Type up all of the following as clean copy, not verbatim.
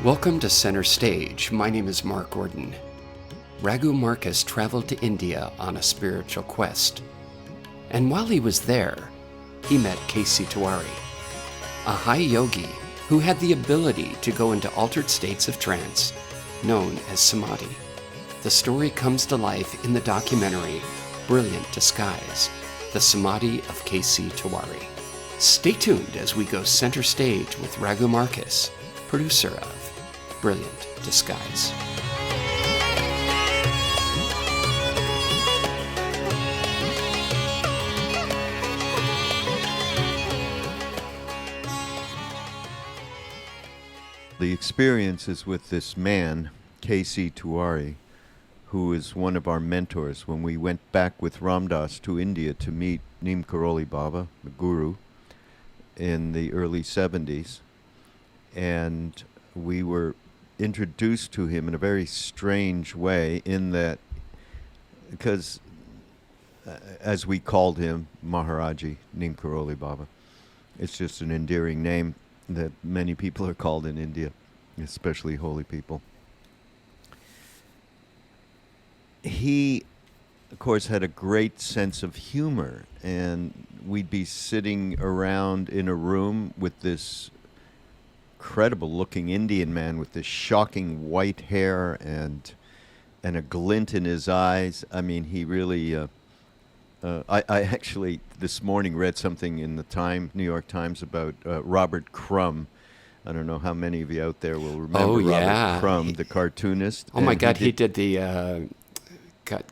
Welcome to Center Stage. My name is Mark Gordon. Raghu Markus traveled to India on a spiritual quest. And while he was there, he met Tewari, a high yogi who had the ability to go into altered states of trance, known as Samadhi. The story comes to life in the documentary Brilliant Disguise, The Samadhi of Tewari. Stay tuned as we go center stage with Raghu Markus, producer of Brilliant Disguise. The experiences with this man, Tewari, who is one of our mentors when we went back with Ramdas to India to meet Neem Karoli Baba, the guru, in the early 70s. And we were introduced to him in a very strange way in that, because as we called him, Maharaji, Neem Karoli Baba, it's just an endearing name that many people are called in India, especially holy people. He, of course, had a great sense of humor, and we'd be sitting around in a room with this incredible-looking Indian man with this shocking white hair and a glint in his eyes. I mean, he really... I actually this morning read something in the New York Times about Robert Crumb. I don't know how many of you out there will remember Robert Crumb, the cartoonist. Oh my God, he did the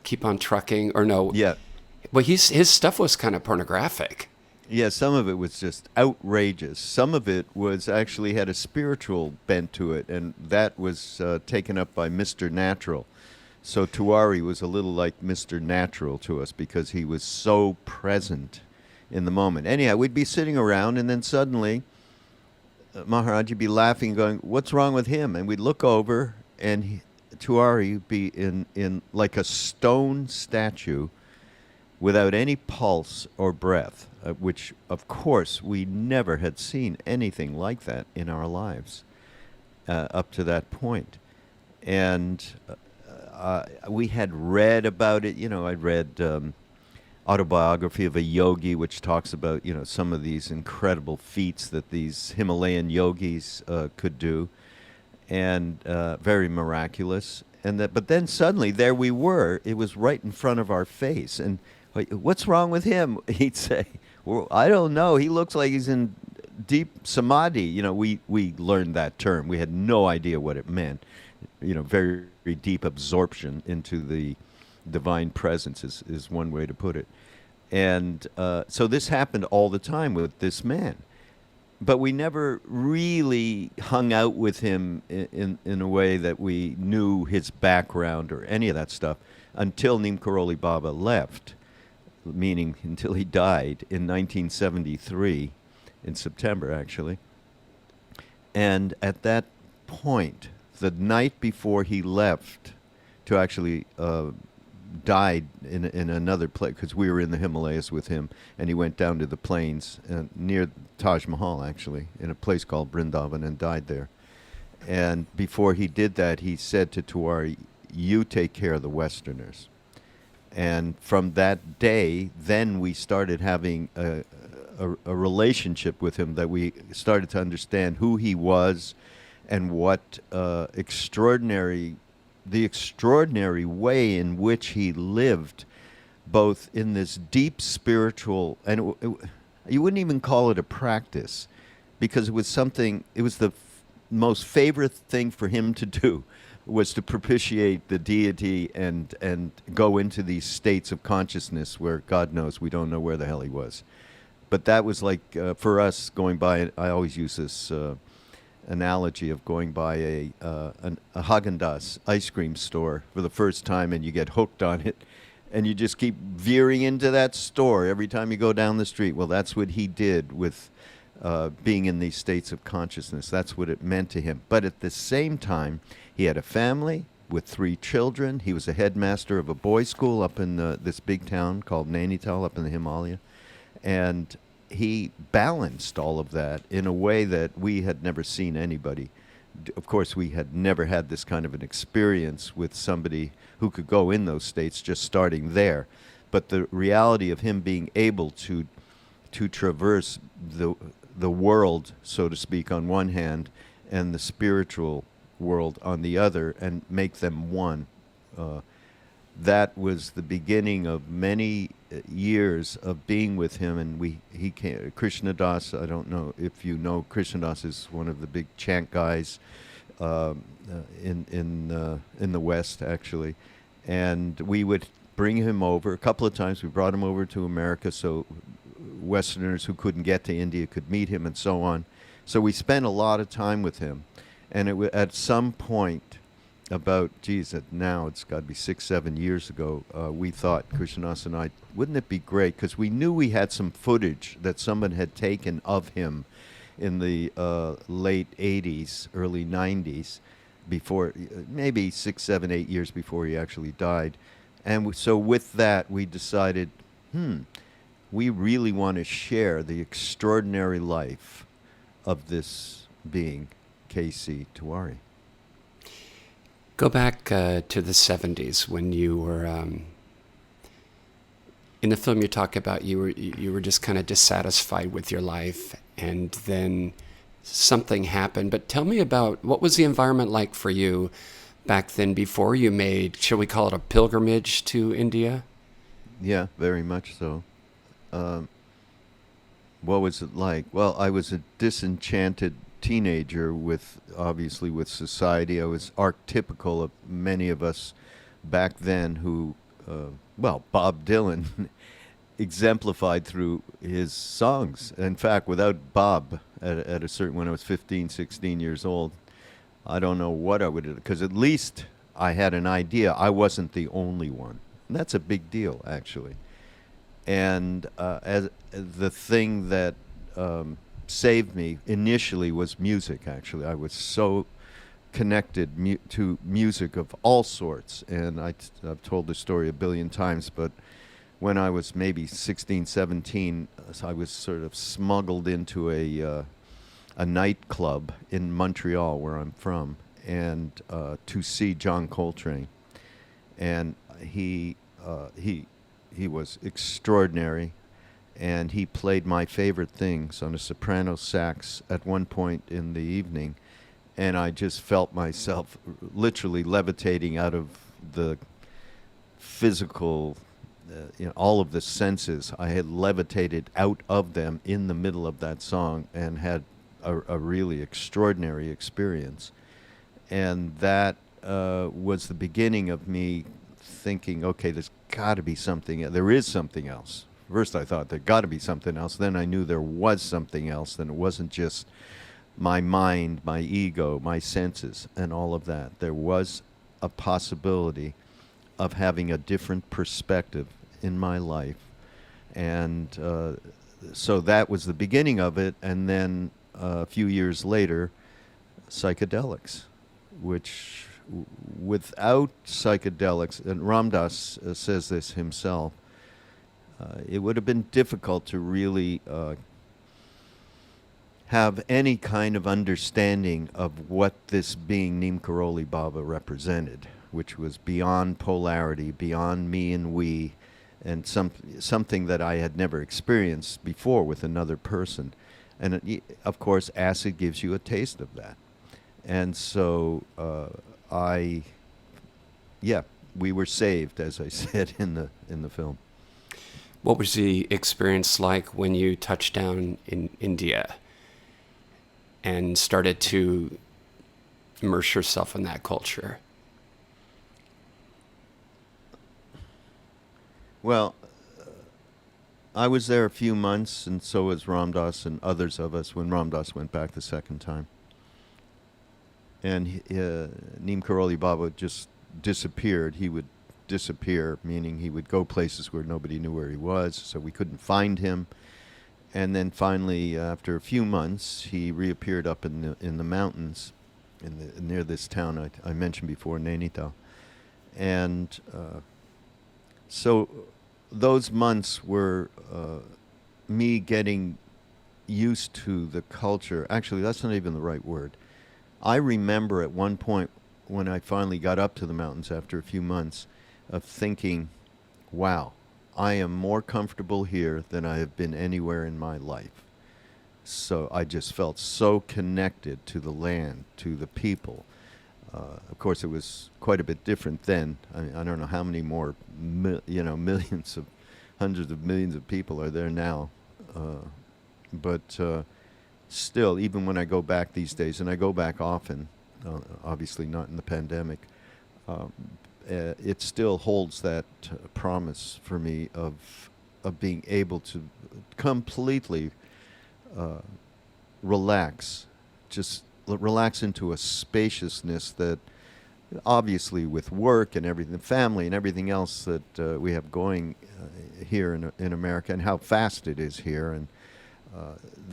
Keep on Trucking, or no? Yeah. Well, his stuff was kind of pornographic. Yeah, some of it was just outrageous. Some of it was actually had a spiritual bent to it, and that was taken up by Mr. Natural. So Tewari was a little like Mr. Natural to us because he was so present in the moment. Anyhow, we'd be sitting around, and then suddenly Maharaj would be laughing, going, "What's wrong with him?" And we'd look over, and Tewari would be in like a stone statue without any pulse or breath, which, of course, we never had seen anything like that in our lives up to that point. And... we had read about it, I'd read Autobiography of a Yogi, which talks about, some of these incredible feats that these Himalayan yogis could do, and very miraculous. But then suddenly there we were, it was right in front of our face. And what's wrong with him? He'd say, well, I don't know, he looks like he's in deep samadhi. We learned that term. We had no idea what it meant. Very, very deep absorption into the divine presence is one way to put it. And so this happened all the time with this man. But we never really hung out with him in a way that we knew his background or any of that stuff until Neem Karoli Baba left, meaning until he died in 1973, in September, actually. And at that point, the night before he left to actually died in another place, because we were in the Himalayas with him, and he went down to the plains near Taj Mahal, actually, in a place called Vrindavan, and died there. And before he did that, he said to Tewari, "You take care of the Westerners." And from that day, then we started having a relationship with him, that we started to understand who he was, and what the extraordinary way in which he lived, both in this deep spiritual, and you wouldn't even call it a practice, because it was the most favorite thing for him to do, was to propitiate the deity and go into these states of consciousness where, God knows, we don't know where the hell he was. But that was like, for us, going by, I always use this analogy of going by a Haagen-Dazs ice cream store for the first time, and you get hooked on it, and you just keep veering into that store every time you go down the street. Well, that's what he did with being in these states of consciousness. That's what it meant to him. But at the same time, he had a family with 3 children. He was a headmaster of a boys' school up in this big town called Nainital up in the Himalaya. And he balanced all of that in a way that we had never seen anybody of course, we had never had this kind of an experience with somebody who could go in those states just starting there. But the reality of him being able to traverse the world, so to speak, on one hand, and the spiritual world on the other, and make them one. That was the beginning of many years of being with him, and he came. Krishna Das, I don't know if you know, Krishna Das is one of the big chant guys in the West, actually, and we would bring him over a couple of times. We brought him over to America so Westerners who couldn't get to India could meet him, and so on. So we spent a lot of time with him, and at some point, about, now it's got to be 6-7 years ago, we thought, Krishnadas and I, wouldn't it be great, because we knew we had some footage that someone had taken of him in the late 80s, early 90s, before, maybe 6, 7, 8 years before he actually died. And so with that, we decided, we really want to share the extraordinary life of this being, K.C. Tewari. Go back to the 70s when you were in the film. You talk about you were just kind of dissatisfied with your life, and then something happened. But tell me about what was the environment like for you back then before you made, shall we call it, a pilgrimage to India? Yeah, very much so. What was it like? Well, I was a disenchanted teenager with society. I was archetypical of many of us back then who, Bob Dylan exemplified through his songs. In fact, without Bob, at a certain, when I was 15, 16 years old, I don't know what I would do, because at least I had an idea I wasn't the only one. And that's a big deal, actually. And as the thing that saved me initially was music, actually. I was so connected to music of all sorts. And I've told this story a billion times, but when I was maybe 16, 17, I was sort of smuggled into a nightclub in Montreal, where I'm from, and to see John Coltrane. And he was extraordinary, and he played my favorite things on a soprano sax at one point in the evening, and I just felt myself literally levitating out of the physical, all of the senses. I had levitated out of them in the middle of that song and had a really extraordinary experience. And that was the beginning of me thinking, okay, there's got to be something. There is something else. First I thought there got to be something else. Then I knew there was something else. Then it wasn't just my mind, my ego, my senses, and all of that. There was a possibility of having a different perspective in my life. And so that was the beginning of it. And then a few years later, psychedelics, which without psychedelics, and Ram Dass says this himself, it would have been difficult to really have any kind of understanding of what this being Neem Karoli Baba represented, which was beyond polarity, beyond me and we, and something that I had never experienced before with another person. And of course, acid gives you a taste of that. And so we were saved, as I said in the film. What was the experience like when you touched down in India and started to immerse yourself in that culture? Well, I was there a few months, and so was Ram Dass and others of us when Ram Dass went back the second time. And Neem Karoli Baba just disappeared. He would disappear, meaning he would go places where nobody knew where he was, so we couldn't find him. And then finally, after a few months, he reappeared up in the mountains, near this town I mentioned before, Nainital. And so those months were me getting used to the culture. Actually, that's not even the right word. I remember at one point when I finally got up to the mountains after a few months of thinking, wow, I am more comfortable here than I have been anywhere in my life. So I just felt so connected to the land, to the people. Of course, it was quite a bit different then. I don't know how many more, millions of, hundreds of millions of people are there now. But still, even when I go back these days, and I go back often, obviously not in the pandemic, it still holds that promise for me of being able to completely relax, just relax into a spaciousness that obviously with work and everything, family and everything else that we have going here in America, and how fast it is here, and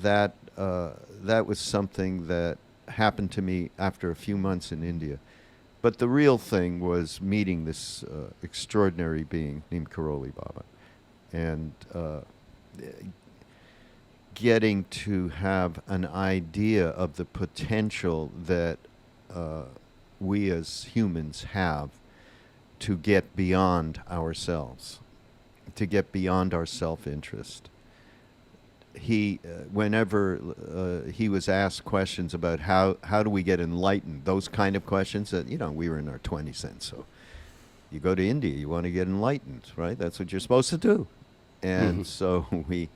that was something that happened to me after a few months in India. But the real thing was meeting this extraordinary being named Karoli Baba, and getting to have an idea of the potential that we as humans have to get beyond ourselves, to get beyond our self-interest. He, whenever he was asked questions about how do we get enlightened, those kind of questions that, we were in our 20s then, so you go to India, you want to get enlightened, right? That's what you're supposed to do. And so we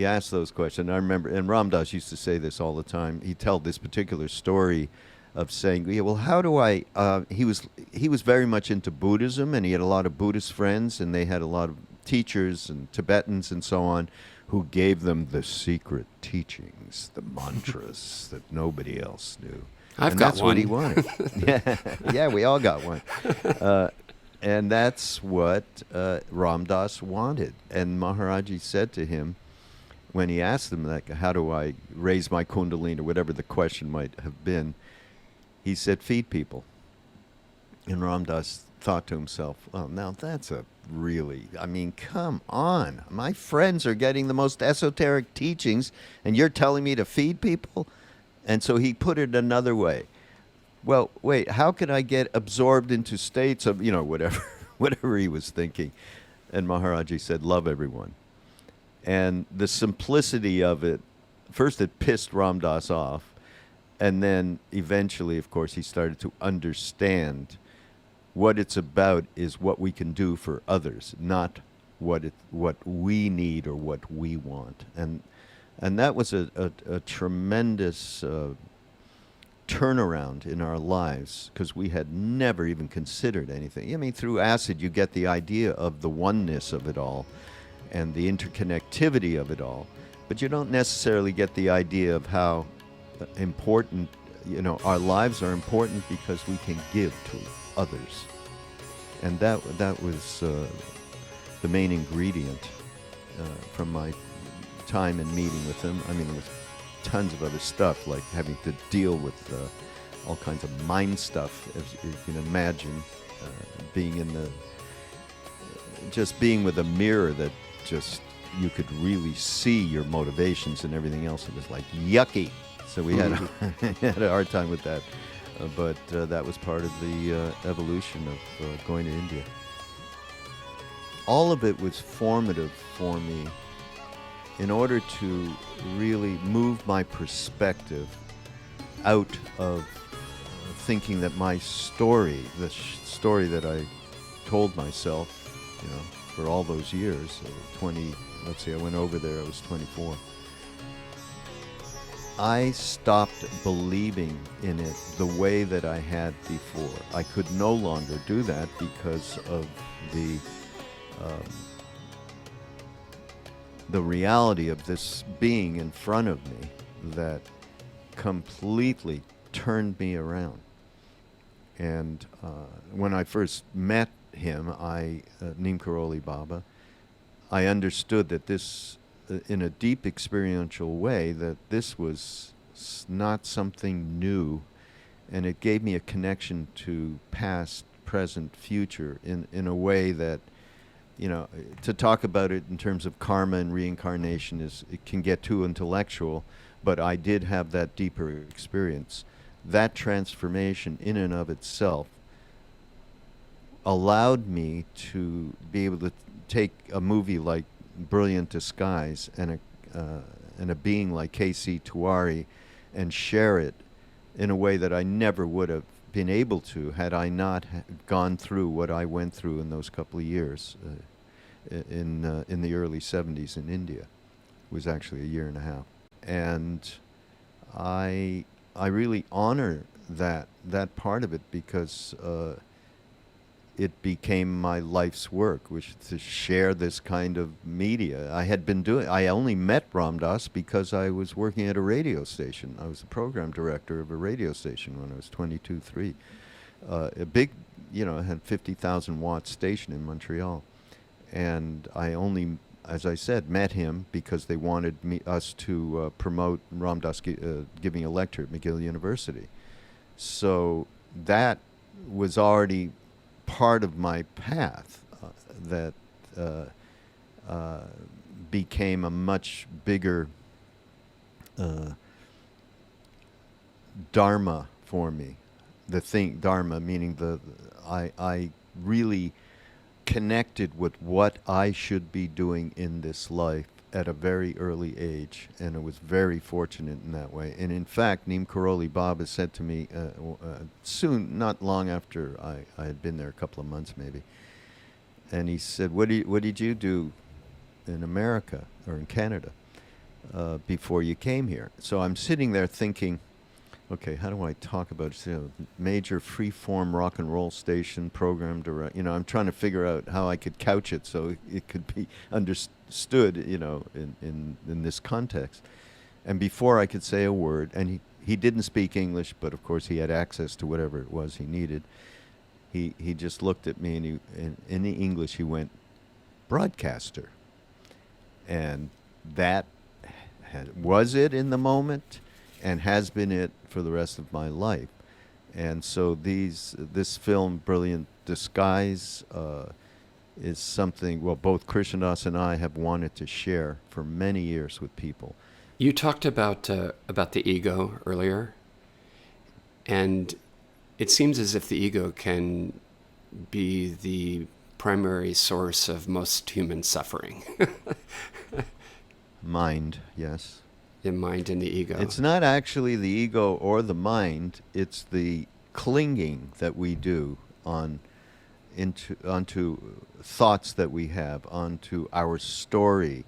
asked those questions. I remember, and Ram Dass used to say this all the time. He told this particular story of saying, yeah, well, how do I, he was very much into Buddhism, and he had a lot of Buddhist friends, and they had a lot of teachers and Tibetans and so on, who gave them the secret teachings, the mantras that nobody else knew. I've and got that's one. What he wanted. Yeah, we all got one. And that's what Ram Dass wanted. And Maharaji said to him, when he asked him, like, how do I raise my kundalini, or whatever the question might have been, he said, feed people. And Ram Dass thought to himself, well, now that's come on. My friends are getting the most esoteric teachings, and you're telling me to feed people? And so he put it another way. Well, wait, how can I get absorbed into states of, whatever he was thinking? And Maharaji said, love everyone. And the simplicity of it, first it pissed Ram Dass off, and then eventually, of course, he started to understand what it's about is what we can do for others, not what we need or what we want. And that was a tremendous turnaround in our lives, because we had never even considered anything. I mean, through acid, you get the idea of the oneness of it all and the interconnectivity of it all, but you don't necessarily get the idea of how important, our lives are important because we can give to others. And that was the main ingredient from my time and meeting with him. I mean, there was tons of other stuff, like having to deal with all kinds of mind stuff, as you can imagine, being with a mirror that just, you could really see your motivations and everything else. It was like yucky. So we had had a hard time with that. But that was part of the evolution of going to India. All of it was formative for me in order to really move my perspective out of thinking that my story, the story that I told myself, for all those years, I went over there, I was 24. I stopped believing in it the way that I had before. I could no longer do that because of the reality of this being in front of me that completely turned me around. And when I first met him, Neem Karoli Baba, I understood that this, in a deep experiential way, that this was not something new, and it gave me a connection to past, present, future in a way that, to talk about it in terms of karma and reincarnation it can get too intellectual, but I did have that deeper experience that transformation in and of itself allowed me to be able to take a movie like Brilliant Disguise and a being like K.C. Tewari and share it in a way that I never would have been able to had I not gone through what I went through in those couple of years in the early 70s in India. It was actually a year and a half. And I really honor that part of it because it became my life's work, which is to share this kind of media. I only met Ram Dass because I was working at a radio station. I was the program director of a radio station when I was 22, 3. A big, I had 50,000 watt station in Montreal. And I only, as I said, met him because they wanted us to promote Ram Dass giving a lecture at McGill University. So that was already part of my path that became a much bigger dharma for me. Dharma meaning I really connected with what I should be doing in this life at a very early age, and I was very fortunate in that way. And in fact, Neem Karoli Baba said to me soon, not long after I had been there, a couple of months maybe, and he said, what did you do in America or in Canada before you came here? So I'm sitting there thinking, okay, how do I talk about major free-form rock and roll station program direct? I'm trying to figure out how I could couch it so it could be understood, in this context. And before I could say a word, and he didn't speak English, but of course he had access to whatever it was he needed. He just looked at me and in the English he went, broadcaster. And that was it in the moment, and has been it for the rest of my life. And so this film, Brilliant Disguise, is something, both Krishnadas and I have wanted to share for many years with people. You talked about the ego earlier, and it seems as if the ego can be the primary source of most human suffering. Mind, yes. The mind and the ego. It's not actually the ego or the mind, it's the clinging that we do onto thoughts that we have, onto our story.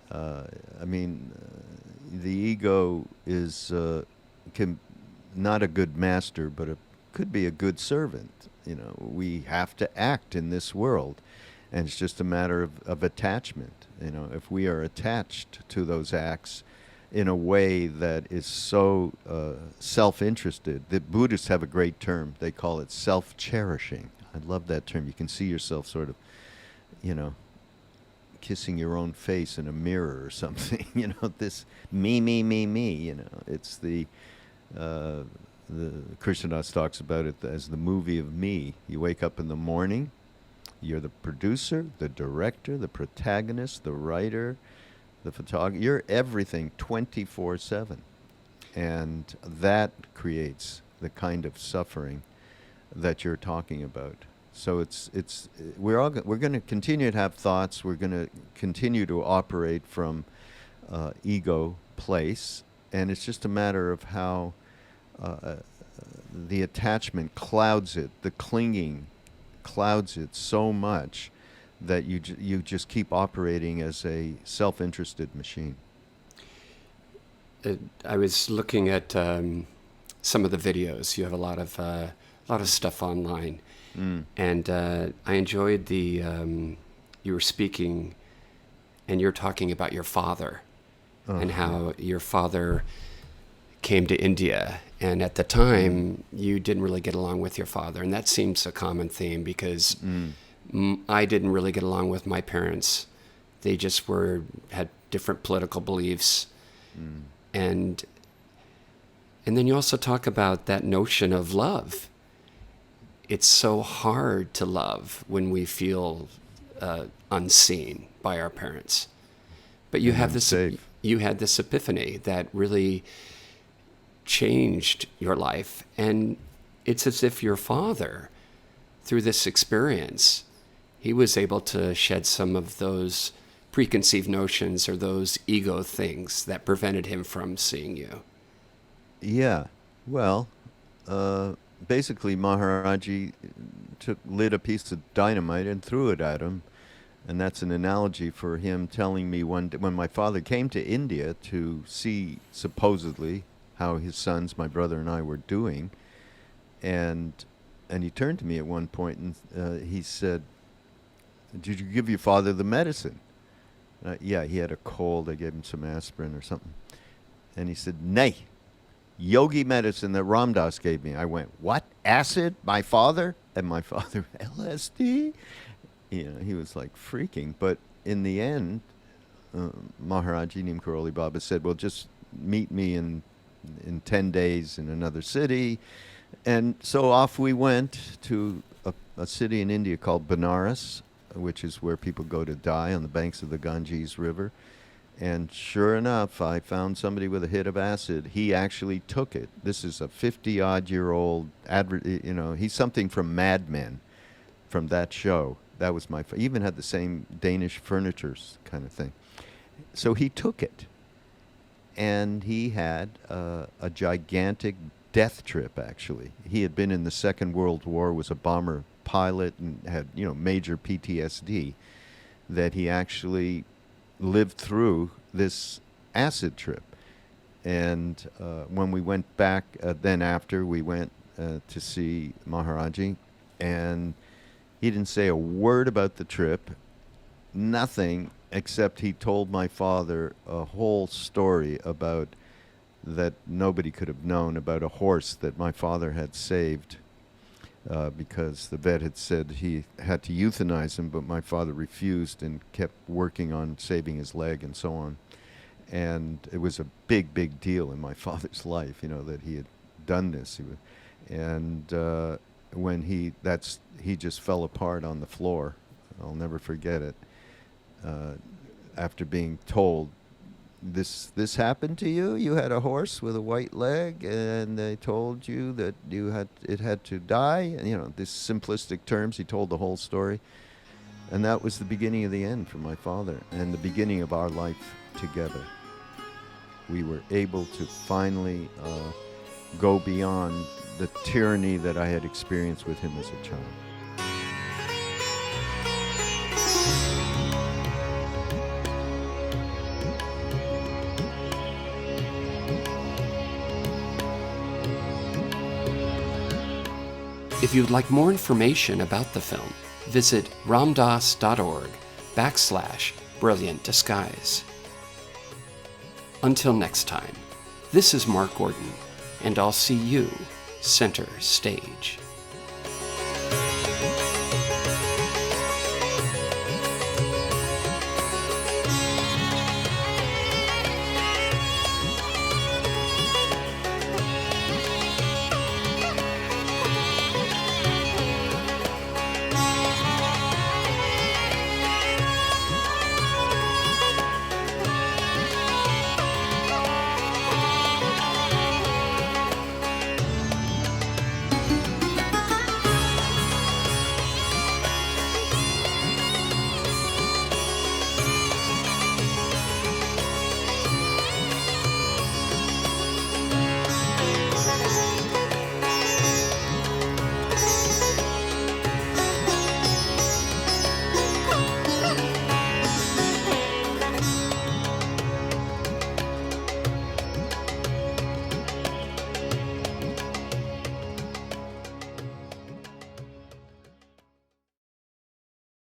The ego is not a good master, but it could be a good servant. We have to act in this world, and it's just a matter of attachment. If we are attached to those acts in a way that is so self-interested, the Buddhists have a great term. They call it self-cherishing. I love that term. You can see yourself sort of, kissing your own face in a mirror or something. This me. It's the Krishnadas talks about it as the movie of me. You wake up in the morning, you're the producer, the director, the protagonist, the writer, the photographer. You're everything 24/7, and that creates the kind of suffering that you're talking about. So we're going to continue to have thoughts. We're going to continue to operate from ego place, and it's just a matter of how the attachment clouds it, the clinging clouds it so much that you just keep operating as a self-interested machine. I was looking at some of the videos. You have a lot of stuff online, and I enjoyed you were speaking, and you're talking about your father, and how your father came to India, and at the time you didn't really get along with your father, and that seems a common theme because. I didn't really get along with my parents. They just had different political beliefs. And then you also talk about that notion of love. It's so hard to love when we feel unseen by our parents. But you had this epiphany that really changed your life. And it's as if your father, through this experience, he was able to shed some of those preconceived notions or those ego things that prevented him from seeing you. Yeah. Well, basically, Maharaji lit a piece of dynamite and threw it at him. And that's an analogy for him telling me when my father came to India to see supposedly how his sons, my brother and I, were doing. And he turned to me at one point and he said, "Did you give your father the medicine?" Yeah, he had a cold. I gave him some aspirin or something. And he said, "Nay, yogi medicine that Ram Dass gave me." I went, "What? Acid? My father?" And my father, "LSD?" He was like freaking. But in the end, Maharaji Neem Karoli Baba said, "Well, just meet me in 10 days in another city." And so off we went to a city in India called Benares, which is where people go to die on the banks of the Ganges River. And sure enough, I found somebody with a hit of acid. He actually took it. This is a 50-odd-year-old, he's something from Mad Men, from that show. That was he even had the same Danish furniture kind of thing. So he took it. And he had a gigantic death trip, actually. He had been in the Second World War, was a bomber pilot, and had, major PTSD, that he actually lived through this acid trip. And when we went back, then after, we went to see Maharaji, and he didn't say a word about the trip, nothing, except he told my father a whole story about that nobody could have known, about a horse that my father had saved because the vet had said he had to euthanize him, but my father refused and kept working on saving his leg and so on. And it was a big, big deal in my father's life, that he had done this. And when he just fell apart on the floor. I'll never forget it. After being told, this happened to you. You had a horse with a white leg, and they told you that it had to die. And, this simplistic terms. He told the whole story, and that was the beginning of the end for my father, and the beginning of our life together. We were able to finally go beyond the tyranny that I had experienced with him as a child. If you'd like more information about the film, visit ramdas.org/Brilliant Disguise. Until next time, this is Mark Gordon, and I'll see you center stage.